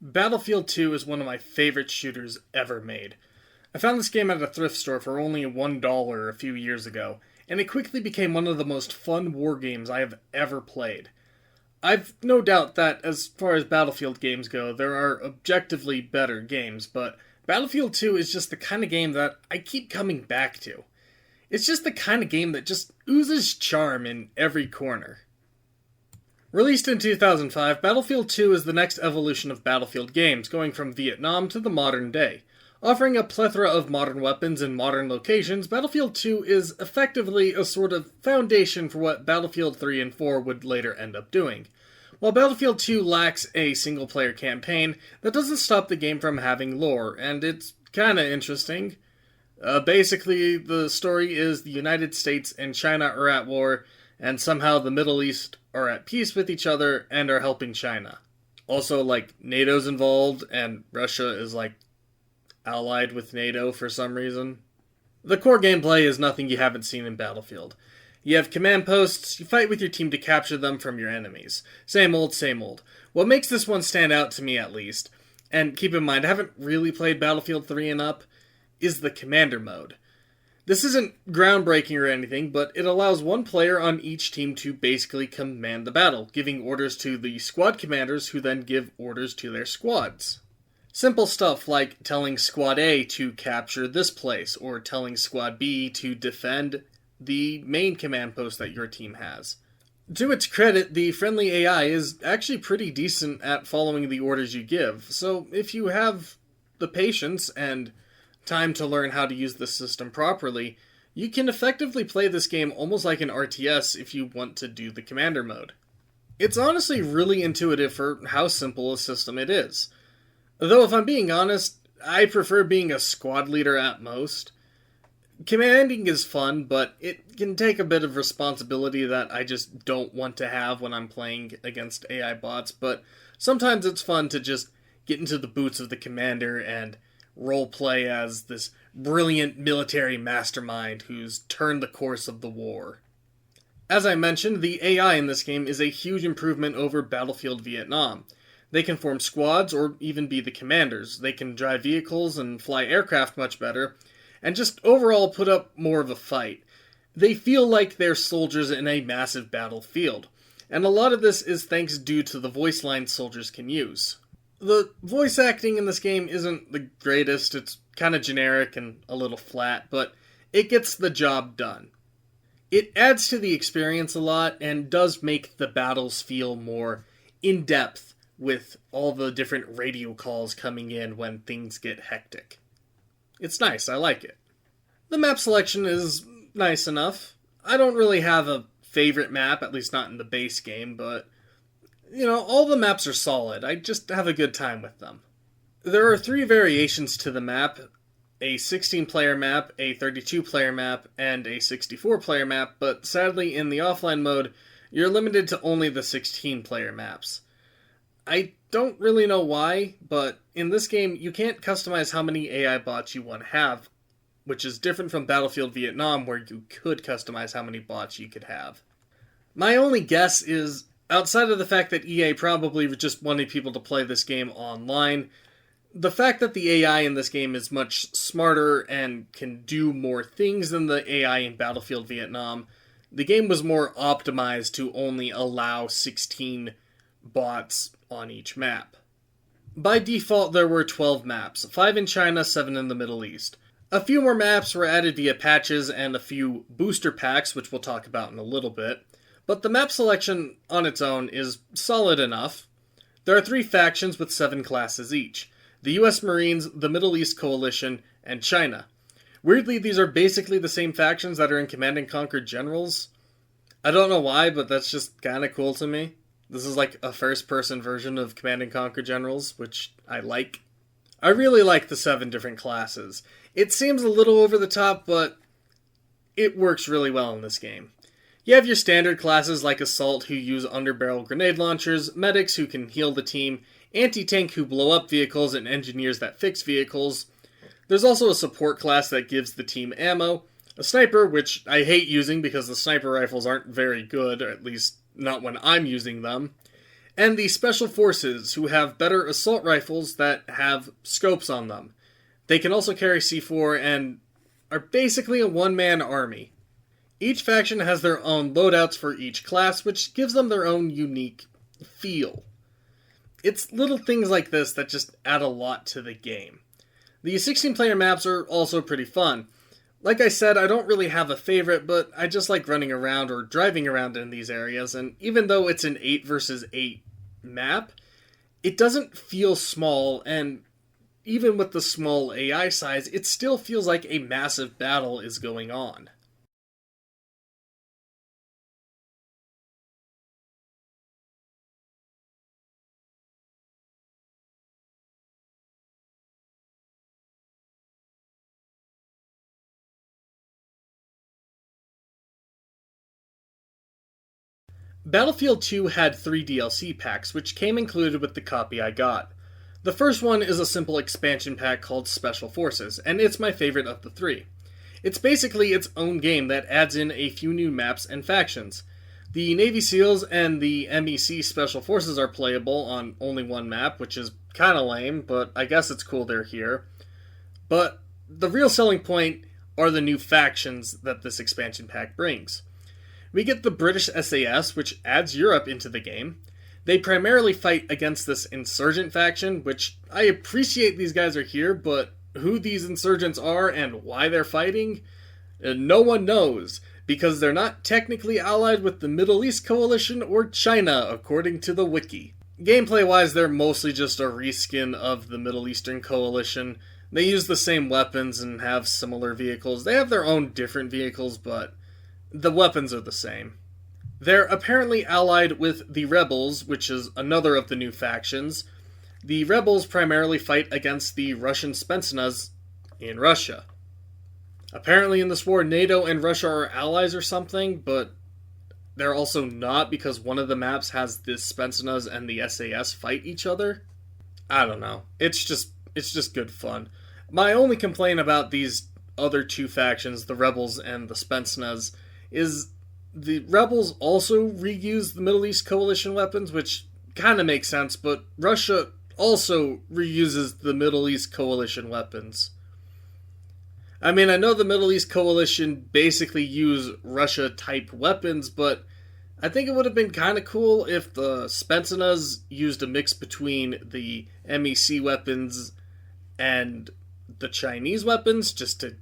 Battlefield 2 is one of my favorite shooters ever made. I found this game at a thrift store for only $1 a few years ago, and it quickly became one of the most fun war games I have ever played. I've no doubt that, as far as Battlefield games go, there are objectively better games, but Battlefield 2 is just the kind of game that I keep coming back to. It's just the kind of game that just oozes charm in every corner. Released in 2005, Battlefield 2 is the next evolution of Battlefield games, going from Vietnam to the modern day. Offering a plethora of modern weapons in modern locations, Battlefield 2 is effectively a sort of foundation for what Battlefield 3 and 4 would later end up doing. While Battlefield 2 lacks a single-player campaign, that doesn't stop the game from having lore, and it's kinda interesting. Basically, the story is the United States and China are at war, and somehow the Middle East are at peace with each other and are helping China. Also, NATO's involved, and Russia is, allied with NATO for some reason. The core gameplay is nothing you haven't seen in Battlefield. You have command posts, you fight with your team to capture them from your enemies. Same old, same old. What makes this one stand out to me, at least, and keep in mind, I haven't really played Battlefield 3 and up, is the commander mode. This isn't groundbreaking or anything, but it allows one player on each team to basically command the battle, giving orders to the squad commanders who then give orders to their squads. Simple stuff like telling Squad A to capture this place, or telling Squad B to defend the main command post that your team has. To its credit, the friendly AI is actually pretty decent at following the orders you give, so if you have the patience and time to learn how to use the system properly, you can effectively play this game almost like an RTS if you want to do the commander mode. It's honestly really intuitive for how simple a system it is. Though if I'm being honest, I prefer being a squad leader at most. Commanding is fun, but it can take a bit of responsibility that I just don't want to have when I'm playing against AI bots, but sometimes it's fun to just get into the boots of the commander and roleplay as this brilliant military mastermind who's turned the course of the war. As I mentioned, the AI in this game is a huge improvement over Battlefield Vietnam. They can form squads or even be the commanders. They can drive vehicles and fly aircraft much better, and just overall put up more of a fight. They feel like they're soldiers in a massive battlefield, and a lot of this is thanks due to the voice lines soldiers can use. The voice acting in this game isn't the greatest, it's kinda generic and a little flat, but it gets the job done. It adds to the experience a lot and does make the battles feel more in-depth with all the different radio calls coming in when things get hectic. It's nice, I like it. The map selection is nice enough. I don't really have a favorite map, at least not in the base game, but all the maps are solid. I just have a good time with them. There are 3 variations to the map: a 16-player map, a 32-player map, and a 64-player map, but sadly in the offline mode, you're limited to only the 16-player maps. I don't really know why, but in this game, you can't customize how many AI bots you want to have, which is different from Battlefield Vietnam, where you could customize how many bots you could have. My only guess is, outside of the fact that EA probably just wanted people to play this game online, the fact that the AI in this game is much smarter and can do more things than the AI in Battlefield Vietnam, the game was more optimized to only allow 16 bots on each map. By default, there were 12 maps, 5 in China, 7 in the Middle East. A few more maps were added via patches and a few booster packs, which we'll talk about in a little bit, but the map selection on its own is solid enough. There are 3 factions with 7 classes each: the US Marines, the Middle East Coalition, and China. Weirdly, these are basically the same factions that are in Command & Conquer Generals. I don't know why, but that's just kinda cool to me. This is like a first-person version of Command & Conquer Generals, which I like. I really like the 7 different classes. It seems a little over the top, but it works really well in this game. You have your standard classes like Assault, who use underbarrel grenade launchers, Medics, who can heal the team, Anti-Tank, who blow up vehicles, and Engineers that fix vehicles. There's also a Support class that gives the team ammo, a Sniper, which I hate using because the sniper rifles aren't very good, or at least not when I'm using them, and the Special Forces, who have better assault rifles that have scopes on them. They can also carry C4 and are basically a one-man army. Each faction has their own loadouts for each class, which gives them their own unique feel. It's little things like this that just add a lot to the game. The 16-player maps are also pretty fun. Like I said, I don't really have a favorite, but I just like running around or driving around in these areas, and even though it's an 8 versus 8 map, it doesn't feel small, and even with the small AI size, it still feels like a massive battle is going on. Battlefield 2 had 3 DLC packs, which came included with the copy I got. The first one is a simple expansion pack called Special Forces, and it's my favorite of the 3. It's basically its own game that adds in a few new maps and factions. The Navy SEALs and the MEC Special Forces are playable on only one map, which is kinda lame, but I guess it's cool they're here. But the real selling point are the new factions that this expansion pack brings. We get the British SAS, which adds Europe into the game. They primarily fight against this insurgent faction, which I appreciate these guys are here, but who these insurgents are and why they're fighting, no one knows, because they're not technically allied with the Middle East Coalition or China, according to the wiki. Gameplay-wise, they're mostly just a reskin of the Middle Eastern Coalition. They use the same weapons and have similar vehicles. They have their own different vehicles, but the weapons are the same. They're apparently allied with the Rebels, which is another of the new factions. The Rebels primarily fight against the Russian Spetsnaz in Russia. Apparently in this war, NATO and Russia are allies or something, but they're also not because one of the maps has the Spetsnaz and the SAS fight each other. I don't know. It's just good fun. My only complaint about these other two factions, the Rebels and the Spetsnaz, is the Rebels also reuse the Middle East Coalition weapons, which kind of makes sense, but Russia also reuses the Middle East Coalition weapons. I mean, I know the Middle East Coalition basically use Russia-type weapons, but I think it would have been kind of cool if the Spetsnaz used a mix between the MEC weapons and the Chinese weapons, just to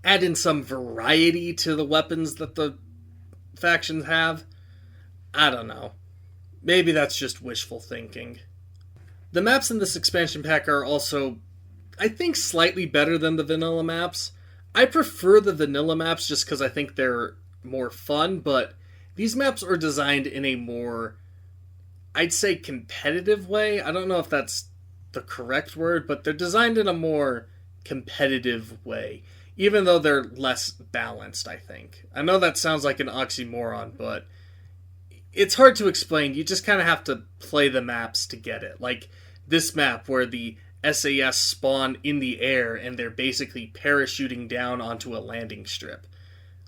add in some variety to the weapons that the factions have. I don't know. Maybe that's just wishful thinking. The maps in this expansion pack are also, I think, slightly better than the vanilla maps. I prefer the vanilla maps just because I think they're more fun, but these maps are designed in a more, I'd say, competitive way. I don't know if that's the correct word, but they're designed in a more competitive way, even though they're less balanced, I think. I know that sounds like an oxymoron, but it's hard to explain. You just kind of have to play the maps to get it. Like this map where the SAS spawn in the air and they're basically parachuting down onto a landing strip.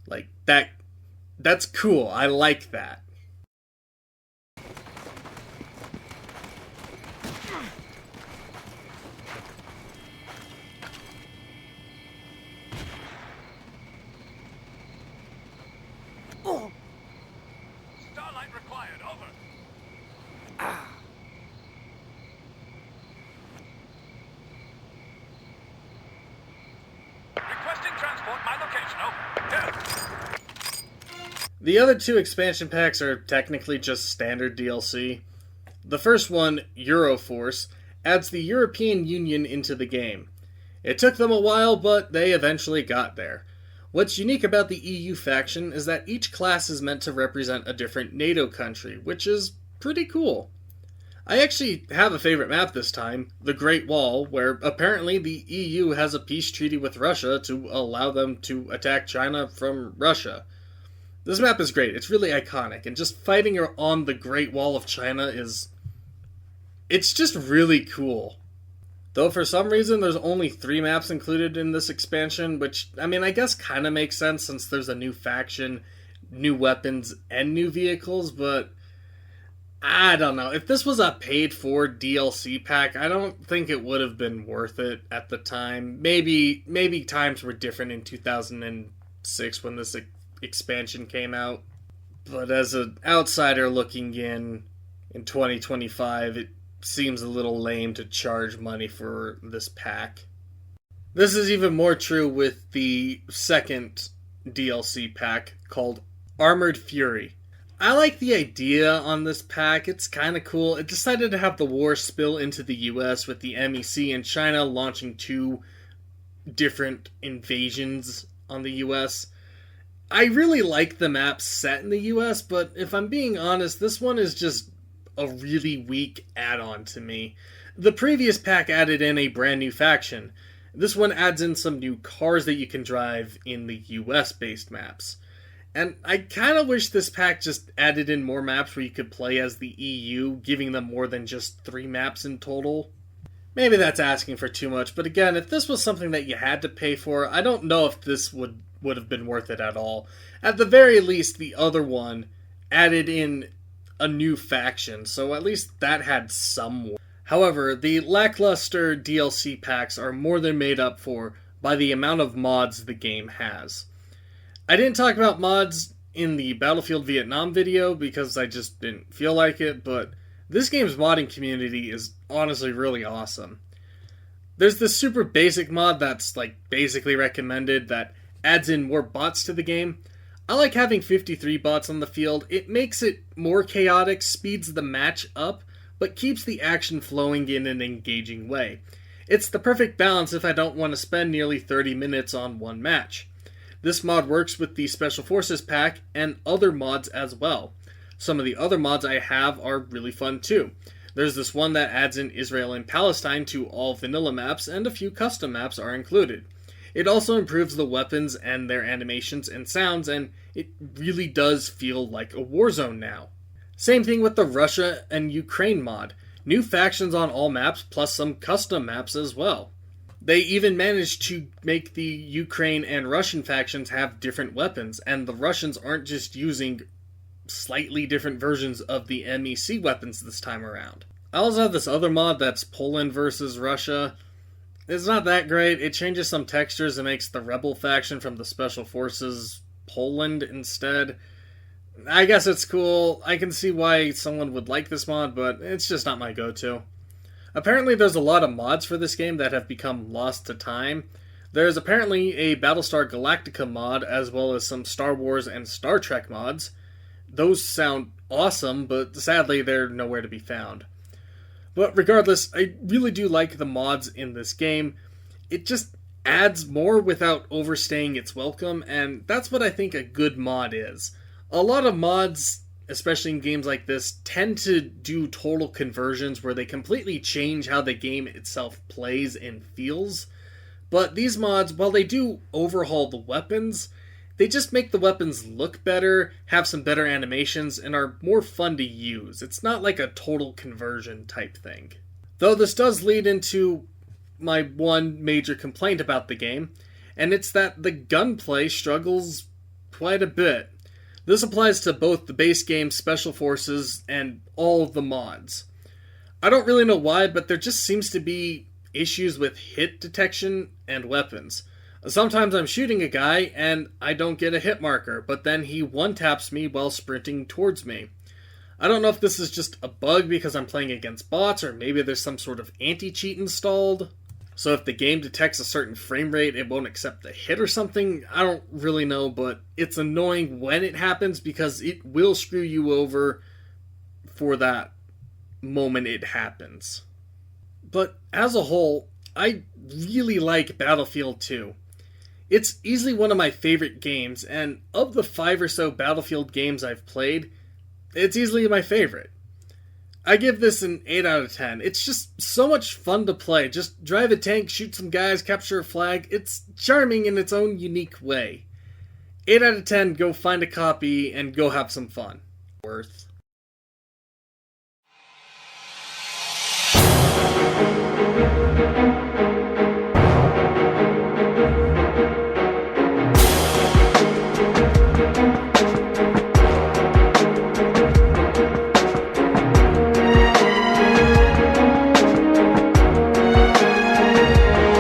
Like that's cool. I like that. Starlight required, over. Requesting transport, my location, over. The other two expansion packs are technically just standard DLC. The first one, Euroforce, adds the European Union into the game. It took them a while, but they eventually got there. What's unique about the EU faction is that each class is meant to represent a different NATO country, which is pretty cool. I actually have a favorite map this time, the Great Wall, where apparently the EU has a peace treaty with Russia to allow them to attack China from Russia. This map is great, it's really iconic, and just fighting on the Great Wall of China it's just really cool. Though for some reason there's only 3 maps included in this expansion, which, I mean, I guess kind of makes sense since there's a new faction, new weapons, and new vehicles, but I don't know. If this was a paid for DLC pack, I don't think it would have been worth it at the time. Maybe times were different in 2006 when this expansion came out. But as an outsider looking in 2025, it seems a little lame to charge money for this pack. This is even more true with the second DLC pack called Armored Fury. I like the idea on this pack, it's kinda cool. It decided to have the war spill into the US with the MEC and China launching two different invasions on the US. I really like the map set in the US, but if I'm being honest, this one is just a really weak add-on to me. The previous pack added in a brand new faction. This one adds in some new cars that you can drive in the US-based maps. And I kind of wish this pack just added in more maps where you could play as the EU, giving them more than just 3 maps in total. Maybe that's asking for too much, but again, if this was something that you had to pay for, I don't know if this would have been worth it at all. At the very least, the other one added in a new faction, so at least that had some. However, the lackluster DLC packs are more than made up for by the amount of mods the game has. I didn't talk about mods in the Battlefield Vietnam video because I just didn't feel like it, but this game's modding community is honestly really awesome. There's this super basic mod that's basically recommended that adds in more bots to the game. I like having 53 bots on the field. It makes it more chaotic, speeds the match up, but keeps the action flowing in an engaging way. It's the perfect balance if I don't want to spend nearly 30 minutes on one match. This mod works with the Special Forces pack and other mods as well. Some of the other mods I have are really fun too. There's this one that adds in Israel and Palestine to all vanilla maps, and a few custom maps are included. It also improves the weapons and their animations and sounds, and it really does feel like a war zone now. Same thing with the Russia and Ukraine mod. New factions on all maps, plus some custom maps as well. They even managed to make the Ukraine and Russian factions have different weapons, and the Russians aren't just using slightly different versions of the MEC weapons this time around. I also have this other mod that's Poland versus Russia. It's not that great. It changes some textures and makes the rebel faction from the Special Forces Poland instead. I guess it's cool. I can see why someone would like this mod, but it's just not my go-to. Apparently there's a lot of mods for this game that have become lost to time. There's apparently a Battlestar Galactica mod, as well as some Star Wars and Star Trek mods. Those sound awesome, but sadly they're nowhere to be found. But regardless, I really do like the mods in this game. It just adds more without overstaying its welcome, and that's what I think a good mod is. A lot of mods, especially in games like this, tend to do total conversions where they completely change how the game itself plays and feels. But these mods, while they do overhaul the weapons, they just make the weapons look better, have some better animations, and are more fun to use. It's not like a total conversion type thing. Though this does lead into my one major complaint about the game, and it's that the gunplay struggles quite a bit. This applies to both the base game, Special Forces, and all of the mods. I don't really know why, but there just seems to be issues with hit detection and weapons. Sometimes I'm shooting a guy and I don't get a hit marker, but then he one-taps me while sprinting towards me. I don't know if this is just a bug because I'm playing against bots, or maybe there's some sort of anti-cheat installed. So if the game detects a certain frame rate, it won't accept the hit or something. I don't really know, but it's annoying when it happens because it will screw you over for that moment it happens. But as a whole, I really like Battlefield 2. It's easily one of my favorite games, and of the 5 or so Battlefield games I've played, it's easily my favorite. I give this an 8 out of 10. It's just so much fun to play. Just drive a tank, shoot some guys, capture a flag. It's charming in its own unique way. 8 out of 10, go find a copy and go have some fun. Worth.